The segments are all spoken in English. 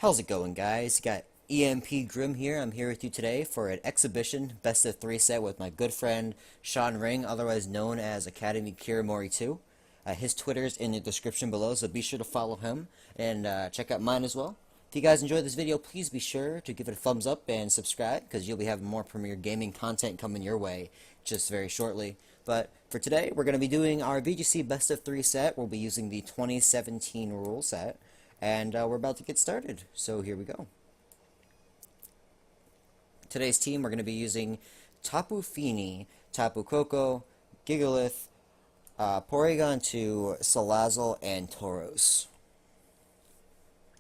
How's it going, guys? You got EMP Grimm here. I'm here with you today for an exhibition best of 3 set with my good friend Sean Ring, otherwise known as Academy Kiramori2. His Twitter's in the description below, so be sure to follow him and check out mine as well. If you guys enjoyed this video, please be sure to give it a thumbs up and subscribe, because you'll be having more premier gaming content coming your way just very shortly. But for today, we're going to be doing our VGC best of 3 set. We'll be using the 2017 rule set. And we're about to get started, so here we go. Today's team, we're going to be using Tapu Fini, Tapu Koko, Gigalith, Porygon2, Salazzle, and Tauros.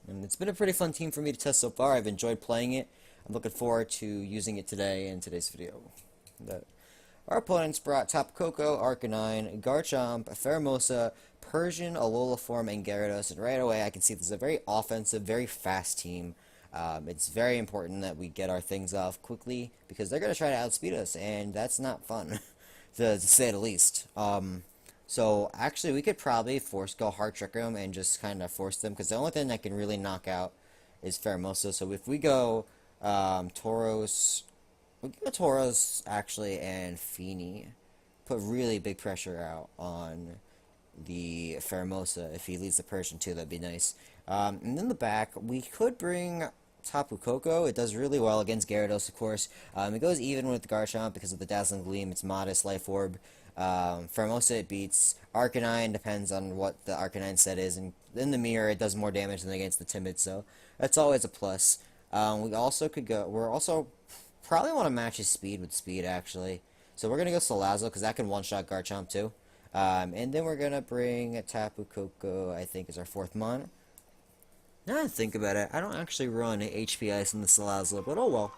And it's been a pretty fun team for me to test so far. I've enjoyed playing it. I'm looking forward to using it today in today's video. Our opponents brought Tapu Koko, Arcanine, Garchomp, Pheromosa, Persian, Alolaform, and Gyarados, and right away I can see this is a very offensive, very fast team. It's very important that we get our things off quickly, because they're going to try to outspeed us, and that's not fun, to say the least. So actually we could probably go hard trick them and just kind of force them, because the only thing that can really knock out is Pheromosa. So if we go Tauros, we can go Tauros actually and Fini, put really big pressure out on the Pheromosa. If he leads the Persian too, that'd be nice. And in the back, we could bring Tapu Koko. It does really well against Gyarados, of course. It goes even with Garchomp because of the Dazzling Gleam. It's modest Life Orb. Pheromosa it beats. Arcanine depends on what the Arcanine set is, and in the mirror it does more damage than against the Timid, so that's always a plus. We also could go. We're also probably want to match his speed with speed actually. So we're gonna go Salazzle because that can one-shot Garchomp too. And then we're gonna bring Tapu Koko, I think, is our 4th mon. Now that I think about it, I don't actually run HP Ice in the Salazzle, but oh well.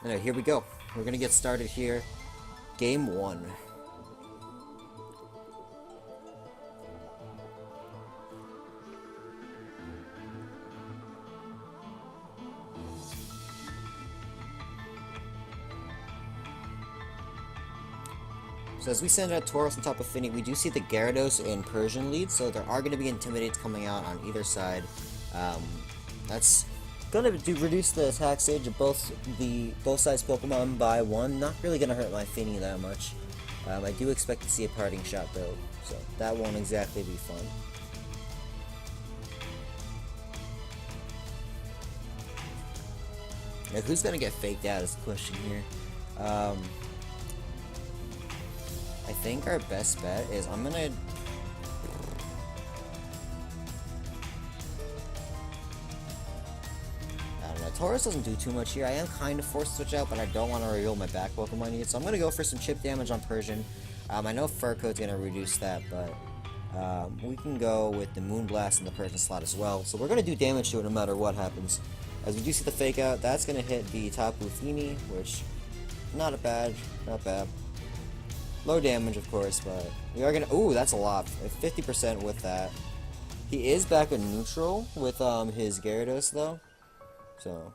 Anyway, here we go. We're gonna get started here. Game 1. So as we send out Tauros on top of Fini, we do see the Gyarados and Persian lead, so there are going to be Intimidates coming out on either side. That's going to reduce the attack stage of both sides Pokemon by 1. Not really going to hurt my Fini that much. I do expect to see a parting shot though, so that won't exactly be fun. Now, who's going to get faked out is the question here. I think our best bet is I don't know, Tauros doesn't do too much here. I am kind of forced to switch out, but I don't want to reveal my back Pokemon yet, so I'm going to go for some chip damage on Persian. I know Fur Coat's going to reduce that, but we can go with the Moonblast in the Persian slot as well, so we're going to do damage to it no matter what happens. As we do see the fake out, that's going to hit the Tapu Fini, which, not bad. Low damage, of course, but we are gonna. Ooh, that's a lot. 50% with that. He is back in neutral with his Gyarados though, so.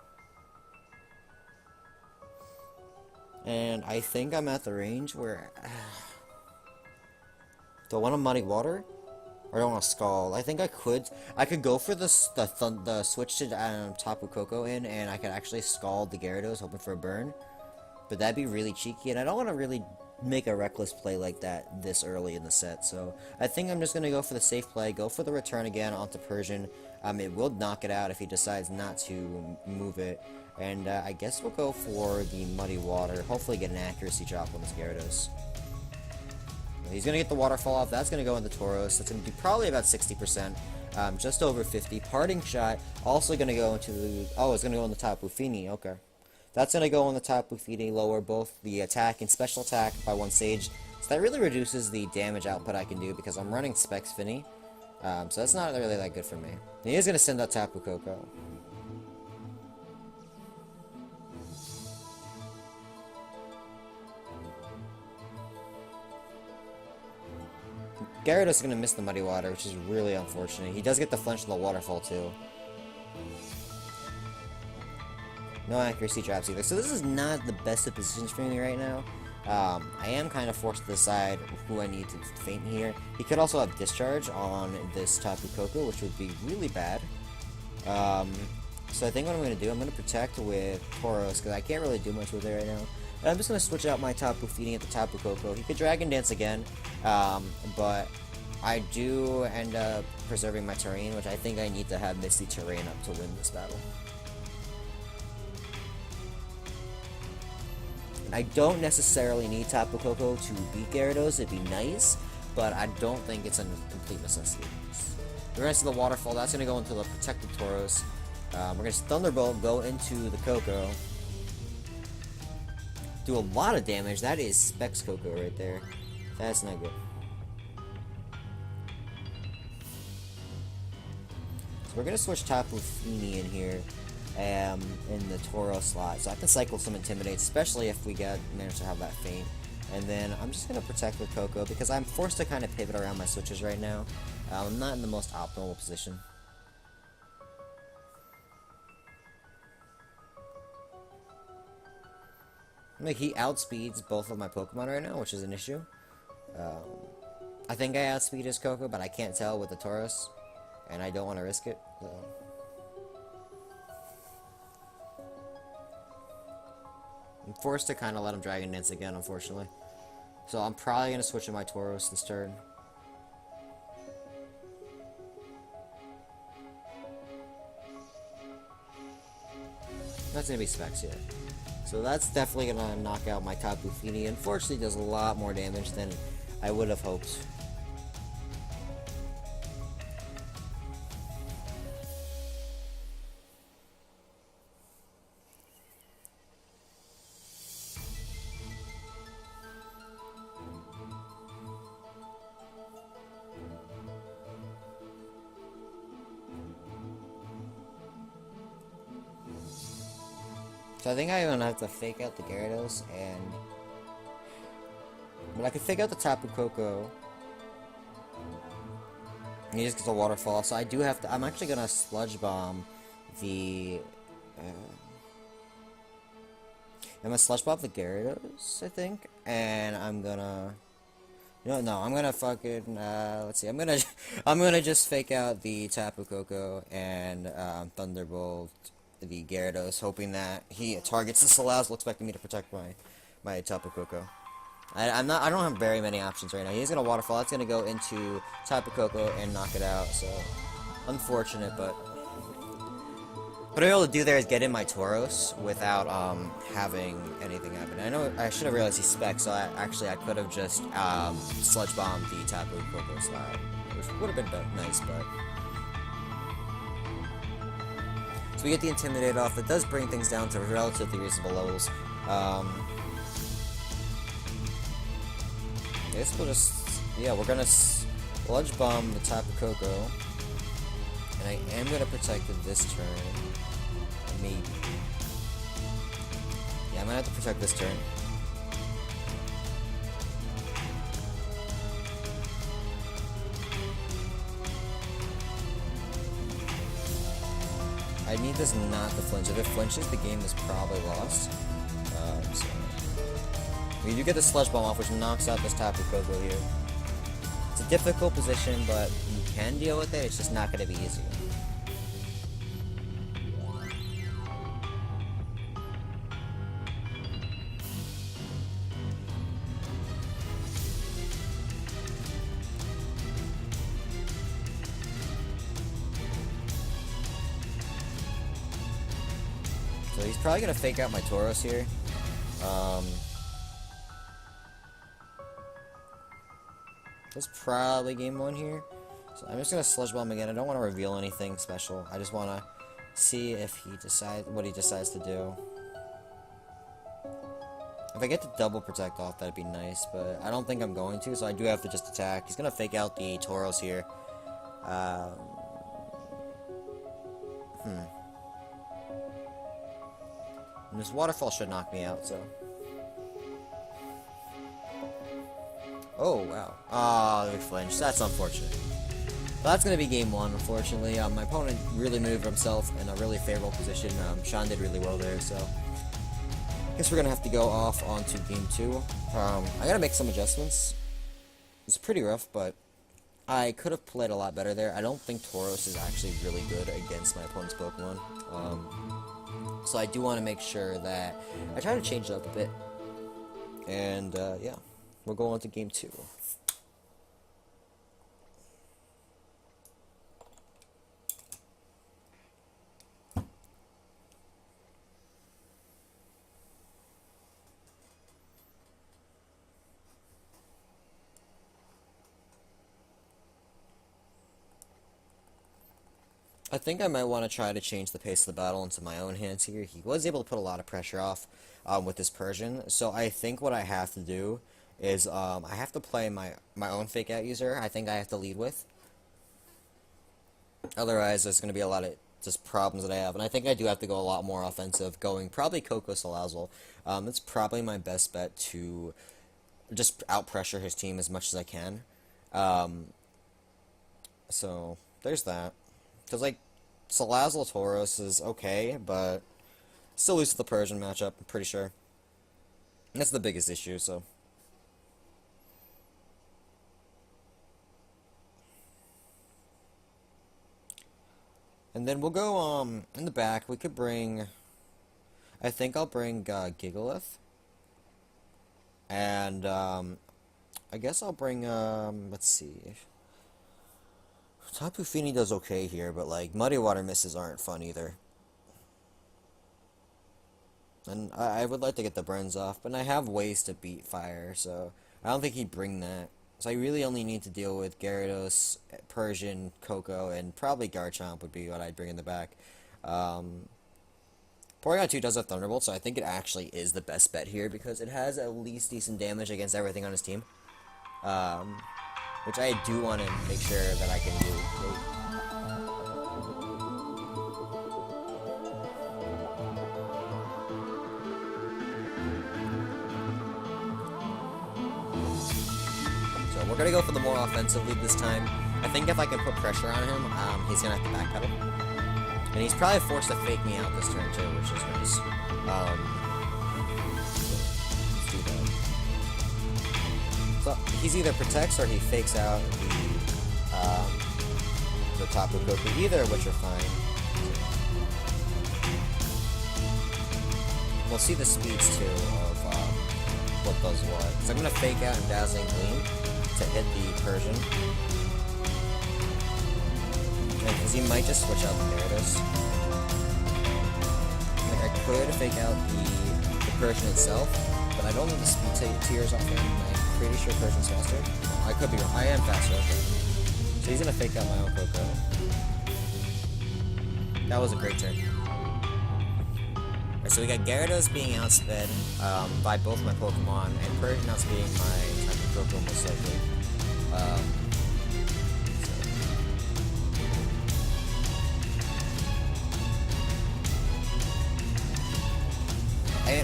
And I think I'm at the range where. Do I want to Muddy Water, or do I want to Scald? I think I could. I could go for the switch to Tapu Koko and I could actually Scald the Gyarados, hoping for a burn. But that'd be really cheeky, and I don't want to really make a reckless play like that this early in the set, so I think I'm just going to go for the safe play, go for the return again onto Persian. It will knock it out if he decides not to move it, and I guess we'll go for the Muddy Water, hopefully get an accuracy drop on this Gyarados. He's going to get the Waterfall off, that's going to go in the Tauros, that's going to be probably about 60%, just over 50. Parting Shot, also going to go into the, oh, it's going to go in the Tapu Fini, okay. That's going to go on the Tapu Fini, lower both the attack and special attack by 1 stage. So that really reduces the damage output I can do because I'm running Specs Fini. So that's not really that good for me. He is going to send out Tapu Koko. Gyarados is going to miss the Muddy Water, which is really unfortunate. He does get the flinch on the Waterfall too. No accuracy drops either. So this is not the best of positions for me right now. I am kind of forced to decide who I need to feint here. He could also have Discharge on this Tapu Koko, which would be really bad. So I think what I'm going to do, I'm going to protect with Tauros, because I can't really do much with it right now. And I'm just going to switch out my Tapu Fini at the Tapu Koko. He could Dragon Dance again, but I do end up preserving my terrain, which I think I need to have Misty Terrain up to win this battle. I don't necessarily need Tapu Koko to beat Gyarados, it'd be nice, but I don't think it's a complete necessity. The rest of the waterfall, that's going to go into the protected Tauros. We're going to Thunderbolt, go into the Koko. Do a lot of damage. That is Specs Koko right there. That's not good. So we're going to switch Tapu Fini in here in the Tauros slot. So I can cycle some Intimidate, especially if we manage to have that Feint. And then I'm just going to protect with Koko because I'm forced to kind of pivot around my switches right now. I'm not in the most optimal position. Like, he outspeeds both of my Pokemon right now, which is an issue. I think I outspeed his Koko, but I can't tell with the Tauros, and I don't want to risk it. So. I'm forced to kind of let him Dragon Dance again, unfortunately. So I'm probably going to switch to my Tauros this turn. That's going to be Specs, yeah. So that's definitely going to knock out my Tapu Fini. Unfortunately, it does a lot more damage than I would have hoped. So I think I'm gonna have to fake out the Gyarados, but I could fake out the Tapu Koko. He just gets a waterfall, so I do have to. I'm actually gonna Sludge Bomb the. I'm gonna Sludge Bomb the Gyarados, I think, and I'm gonna. No, I'm gonna fucking. Let's see. I'm gonna just fake out the Tapu Koko and Thunderbolt the Gyarados, hoping that he targets the Salazzle, expecting me to protect my Tapu Koko. I don't have very many options right now. He's gonna waterfall. That's gonna go into Tapu Koko and knock it out. So unfortunate, but what I'm able to do there is get in my Tauros without having anything happen. I know I should have realized he's Spec, so I could have just Sludge Bombed the Tapu Koko slide, which would have been nice, but. So we get the Intimidate off. That does bring things down to relatively reasonable levels. I guess we'll just... Yeah, we're gonna Sludge Bomb the Tapu Koko. And I am gonna protect it this turn. Maybe. Yeah, I'm gonna have to protect this turn. I need this not to flinch. If it flinches, the game is probably lost. So we do get the Sludge Bomb off, which knocks out this Tapu Koko here. It's a difficult position, but you can deal with it. It's just not going to be easy. So he's probably going to fake out my Tauros here. That's probably game 1 here. So I'm just going to Sludge Bomb again. I don't want to reveal anything special. I just want to see if he what he decides to do. If I get to double protect off, that'd be nice, but I don't think I'm going to, so I do have to just attack. He's going to fake out the Tauros here. And this waterfall should knock me out, so. Oh, wow. Ah, they flinched. That's unfortunate. Well, that's going to be game 1, unfortunately. My opponent really maneuvered himself in a really favorable position. Sean did really well there, so. I guess we're going to have to go off onto game 2. I got to make some adjustments. It's pretty rough, but I could have played a lot better there. I don't think Tauros is actually really good against my opponent's Pokemon. So I do want to make sure that I try to change it up a bit. And, yeah. We'll go on to game 2. I think I might want to try to change the pace of the battle into my own hands here. He was able to put a lot of pressure off with this Persian, so I think what I have to do is I have to play my own fake out user. I think I have to lead with. Otherwise, there's going to be a lot of just problems that I have, and I think I do have to go a lot more offensive, going probably Coco SALAZZLE. It's probably my best bet to just out-pressure his team as much as I can. So, there's that. Because, like, SALAZZLE Tauros is okay, but still lose to the Persian matchup, I'm pretty sure. And that's the biggest issue, so. And then we'll go, in the back, we could bring, I think I'll bring, Gigalith. And, I guess I'll bring, let's see. Tapu Fini does okay here, but, like, Muddy Water Misses aren't fun either. And I would like to get the Brenz off, but I have ways to beat Fire, so I don't think he'd bring that. So I really only need to deal with Gyarados, Persian, Coco, and probably Garchomp would be what I'd bring in the back. Porygon 2 does have Thunderbolt, so I think it actually is the best bet here, because it has at least decent damage against everything on his team. Which I do want to make sure that I can do. So we're gonna go for the more offensive lead this time. I think if I can put pressure on him, he's gonna have to backpedal. And he's probably forced to fake me out this turn too, which is nice. Let's do that. So he's either protects or he fakes out the Tapu Koko, either of which are fine. We'll see the speeds too of what does what. So I'm gonna fake out and Dazzling Gleam to hit the Persian. Because he might just switch out the Gyarados. Like I could fake out the Persian itself, but I don't know the speed tiers off him. I'm pretty sure Persian's faster. I could be wrong. I am faster, okay. So he's gonna fake out my own Coco. That was a great turn. Alright, so we got Gyarados being outsped by both my Pokemon, and Persian outspeeding my Tapu Koko most likely.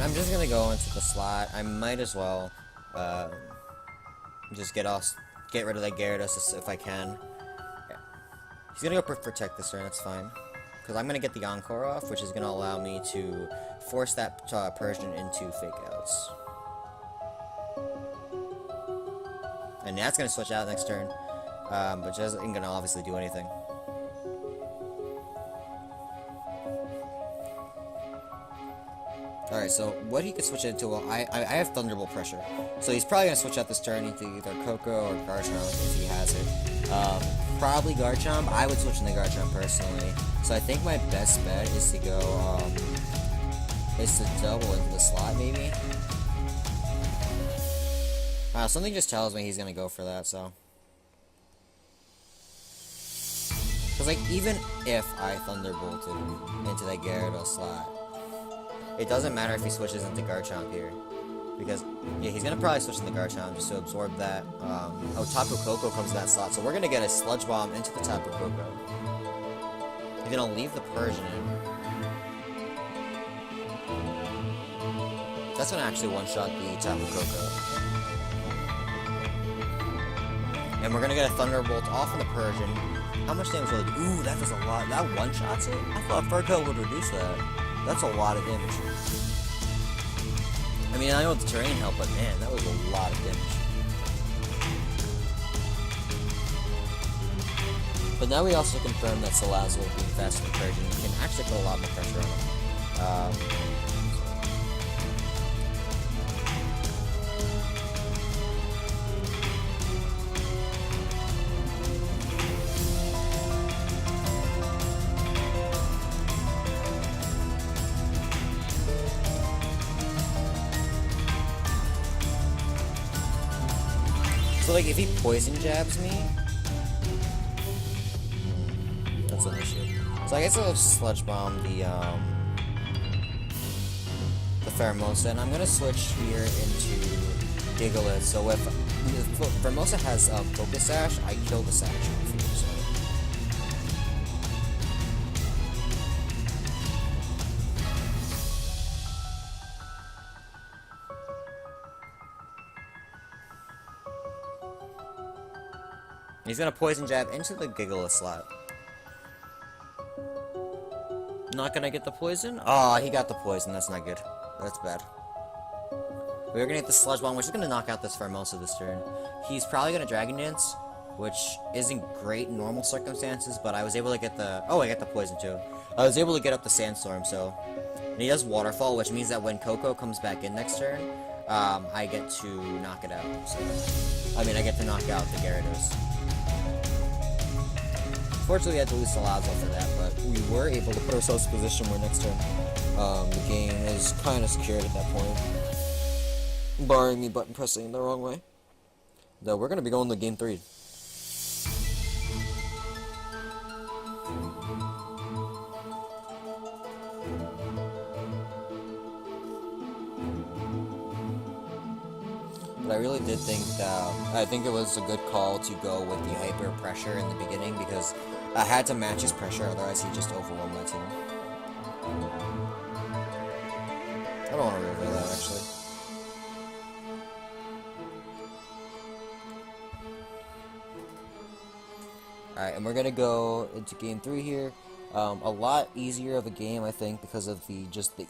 I'm just gonna go into the slot. I might as well just get rid of that Gyarados if I can. Yeah. He's gonna go protect this turn. That's fine, because I'm gonna get the Encore off, which is gonna allow me to force that Persian into fake outs. And that's gonna switch out next turn, but just isn't gonna obviously do anything. Alright, so what he could switch it into, well, I have Thunderbolt pressure. So he's probably going to switch out this turn into either Coco or Garchomp if he has it. Probably Garchomp. I would switch into Garchomp personally. So I think my best bet is to go, is to double into the slot maybe. Something just tells me he's going to go for that, so. Because, like, even if I Thunderbolted into that Gyarados slot, it doesn't matter if he switches into Garchomp here. Because, yeah, he's gonna probably switch into Garchomp just to absorb that. Oh, Tapu Koko comes to that slot, so we're gonna get a Sludge Bomb into the Tapu Koko. He's gonna leave the Persian in. That's gonna actually one-shot the Tapu Koko. And we're gonna get a Thunderbolt off of the Persian. How much damage will it do? Ooh, that does a lot. That one-shots it? I thought Furco would reduce that. That's a lot of damage. I mean, I know the terrain helped, but man, that was a lot of damage. But now we also confirmed that Salazzle being fast and encouraging can actually put a lot more pressure on him. So like if he poison jabs me, that's an issue. So I guess I'll just sludge bomb the Pheromosa, and I'm gonna switch here into Gigalith. So if Pheromosa has Focus Sash, I kill the Sash off here. So. He's gonna poison jab into the Gigalith slot. Not gonna get the poison? Oh, he got the poison. That's not good. That's bad. We're gonna get the Sludge Bomb, which is gonna knock out this Pheromosa this turn. He's probably gonna Dragon Dance, which isn't great in normal circumstances, but I was able to get the... Oh, I got the poison too. I was able to get up the Sandstorm, so... And he does Waterfall, which means that when Coco comes back in next turn, I get to knock it out. So, I mean, I get to knock out the Gyarados. Unfortunately, we had to lose Salazzle for that, but we were able to put ourselves in a position where next turn the game is kind of secured at that point. Barring me button pressing the wrong way. Though we're going to be going to game 3. But I really did think that, I think it was a good call to go with the hyper pressure in the beginning because I had to match his pressure, otherwise he just overwhelmed my team. I don't want to reveal that actually. Alright, and we're going to go into game 3 here. A lot easier of a game, I think, because of the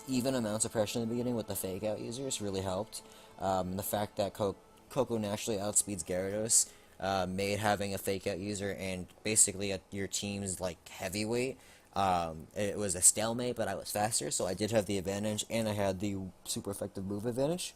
even amounts of pressure in the beginning with the fake out users really helped. The fact that Coco naturally outspeeds Gyarados made having a fake out user and basically your team's like heavyweight. It was a stalemate, but I was faster, so I did have the advantage, and I had the super effective move advantage.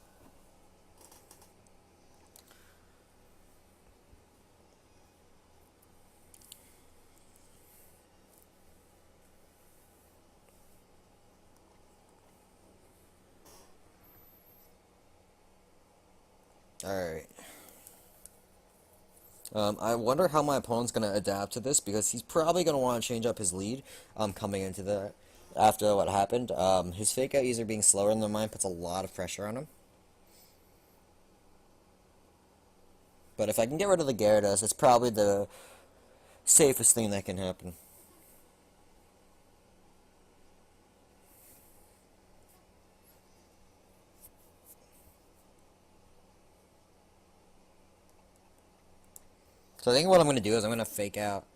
Alright. I wonder how my opponent's going to adapt to this, because he's probably going to want to change up his lead coming into the... after what happened. His fake out user being slower than mine puts a lot of pressure on him. But if I can get rid of the Gyarados, it's probably the safest thing that can happen. So I think what I'm going to do is I'm going to fake out,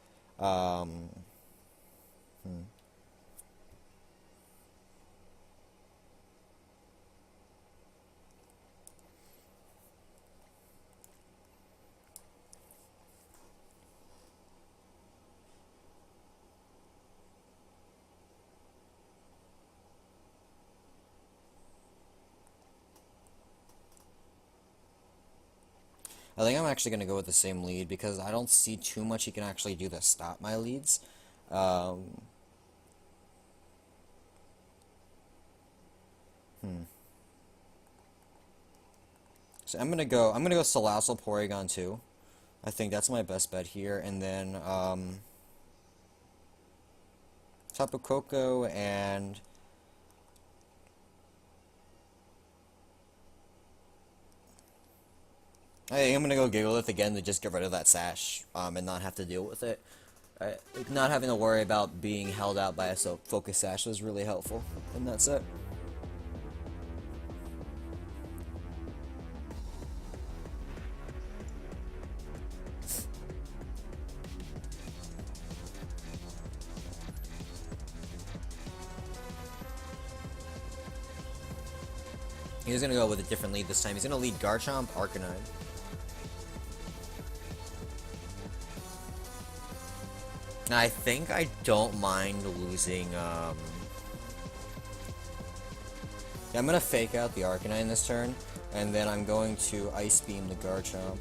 I think I'm actually going to go with the same lead because I don't see too much he can actually do to stop my leads. So I'm gonna go Salazzle Porygon 2. I think that's my best bet here, and then Tapu Koko and I think I'm gonna go Gigalith again to just get rid of that Sash, and not have to deal with it. Not having to worry about being held out by a Focus Sash was really helpful in that set. He's gonna go with a different lead this time. He's gonna lead Garchomp, Arcanine. I think I don't mind losing, I'm gonna fake out the Arcanine this turn, and then I'm going to Ice Beam the Garchomp.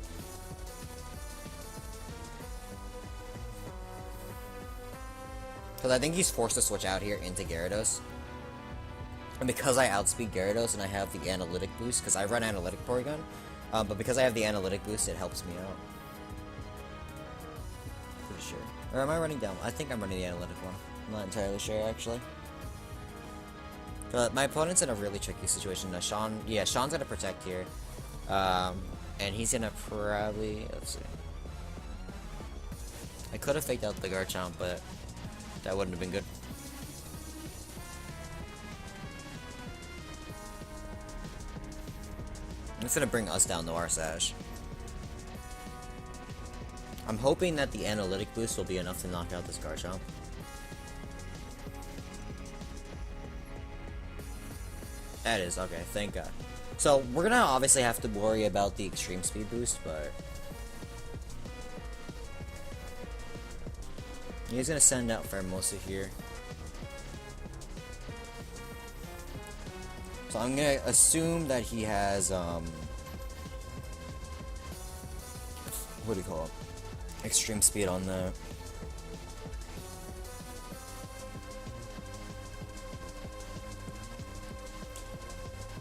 Because I think he's forced to switch out here into Gyarados. And because I outspeed Gyarados and I have the Analytic boost, because I run Analytic Porygon, but because I have the Analytic boost, it helps me out. Pretty sure. Or am I running down? I think I'm running the Analytic one. I'm not entirely sure, actually. My opponent's in a really tricky situation. Now, Sean's gonna protect here. And he's gonna probably... Let's see. I could have faked out the Garchomp, but that wouldn't have been good. It's gonna bring us down to our Sash. I'm hoping that the Analytic boost will be enough to knock out this Garchomp. That is, okay, thank God. So, we're gonna obviously have to worry about the Extreme Speed boost, but... he's gonna send out Pheromosa here. So I'm gonna assume that he has, what do you call it? Extreme Speed on the...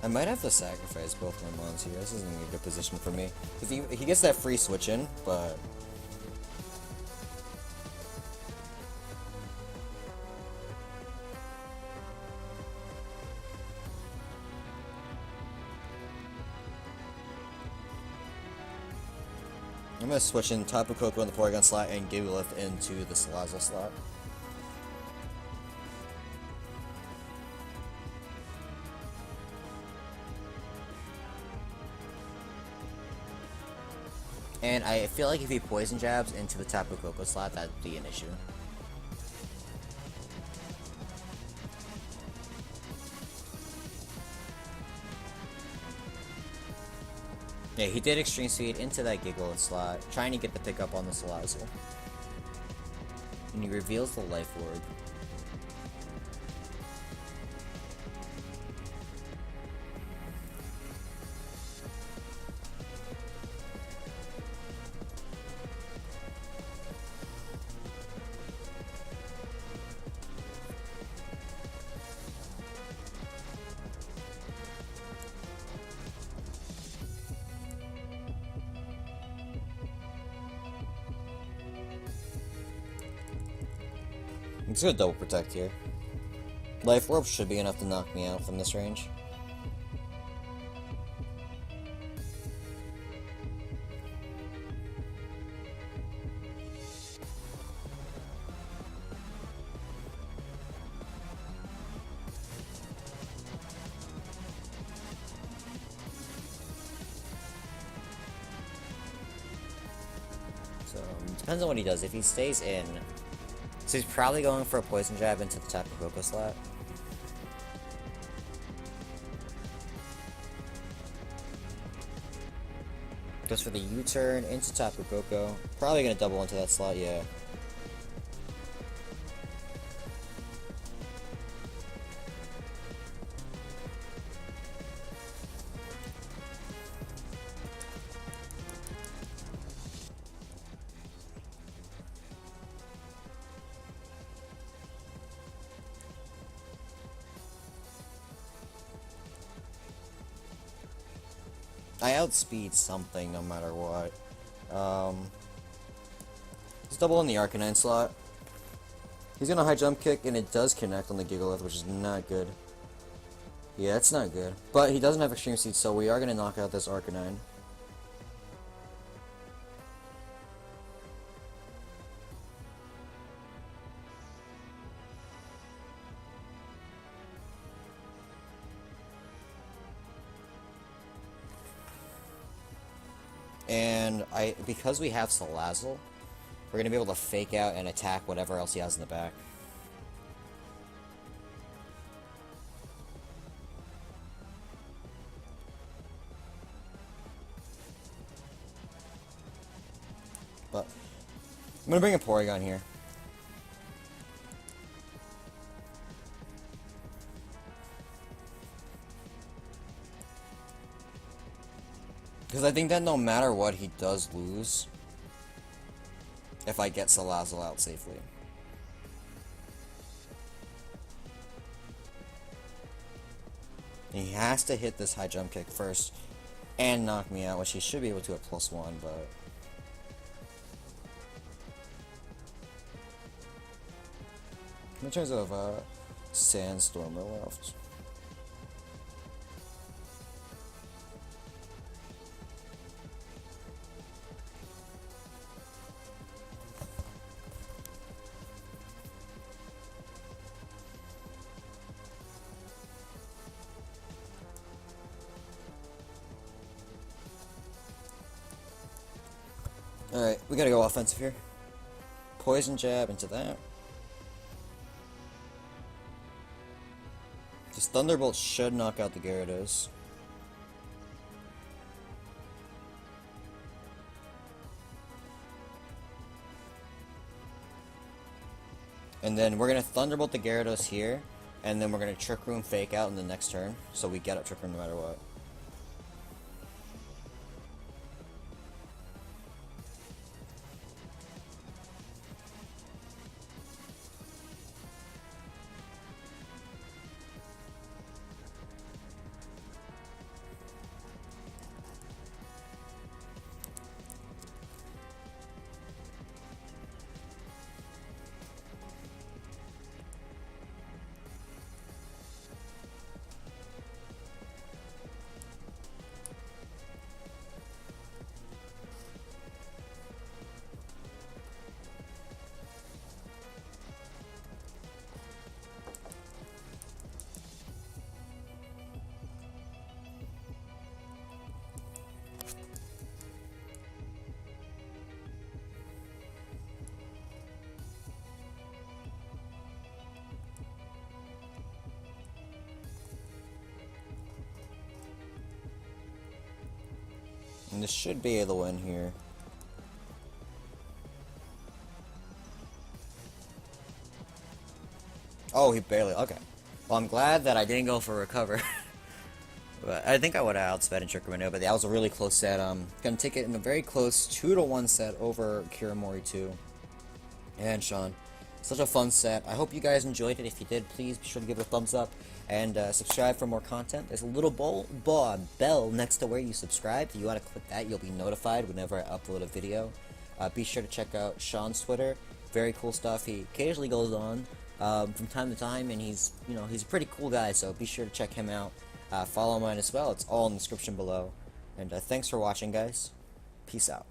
I might have to sacrifice both my mons here. This isn't a good position for me. Because he gets that free switch in, but... I'm gonna switch in Tapu Koko in the Porygon slot and Gigalith into the Salazzle slot. And I feel like if he Poison Jabs into the Tapu Koko slot, that'd be an issue. Yeah, he did Extreme Speed into that Gigalith slot, trying to get the pickup on the Salazzle. And he reveals the Life Orb. I'm just gonna double protect here. Life Orb should be enough to knock me out from this range. So, depends on what he does. If he stays in... So he's probably going for a Poison Jab into the Tapu Koko slot. Goes for the U-turn into Tapu Koko. Probably gonna double into that slot, yeah. I outspeed something no matter what. Let's double in the Arcanine slot. He's gonna high jump kick, and it does connect on the Gigalith, which is not good. Yeah, it's not good. But he doesn't have Extreme Speed, so we are gonna knock out this Arcanine. And because we have Salazzle, we're gonna be able to fake out and attack whatever else he has in the back. But I'm gonna bring a Porygon here. Because I think that no matter what, he does lose if I get SALAZZLE out safely. He has to hit this high jump kick first and knock me out, which he should be able to at +1, but... in terms of Sandstormer left. Alright, we gotta go offensive here. Poison jab into that. This Thunderbolt should knock out the Gyarados. And then we're gonna Thunderbolt the Gyarados here, and then we're gonna Trick Room Fake out in the next turn, so we get up Trick Room no matter what. And this should be able to win here. Oh, he barely. Okay. Well, I'm glad that I didn't go for recover. But I think I would have outsped in Trick Room, but that was a really close set. Gonna take it in a very close 2-1 set over Kiramori2 and Sean. Such a fun set. I hope you guys enjoyed it. If you did, please be sure to give it a thumbs up and subscribe for more content. There's a little bell next to where you subscribe. If you want to click that, you'll be notified whenever I upload a video. Be sure to check out Sean's Twitter. Very cool stuff. He occasionally goes on from time to time, and he's a pretty cool guy. So be sure to check him out. Follow mine as well. It's all in the description below. And thanks for watching, guys. Peace out.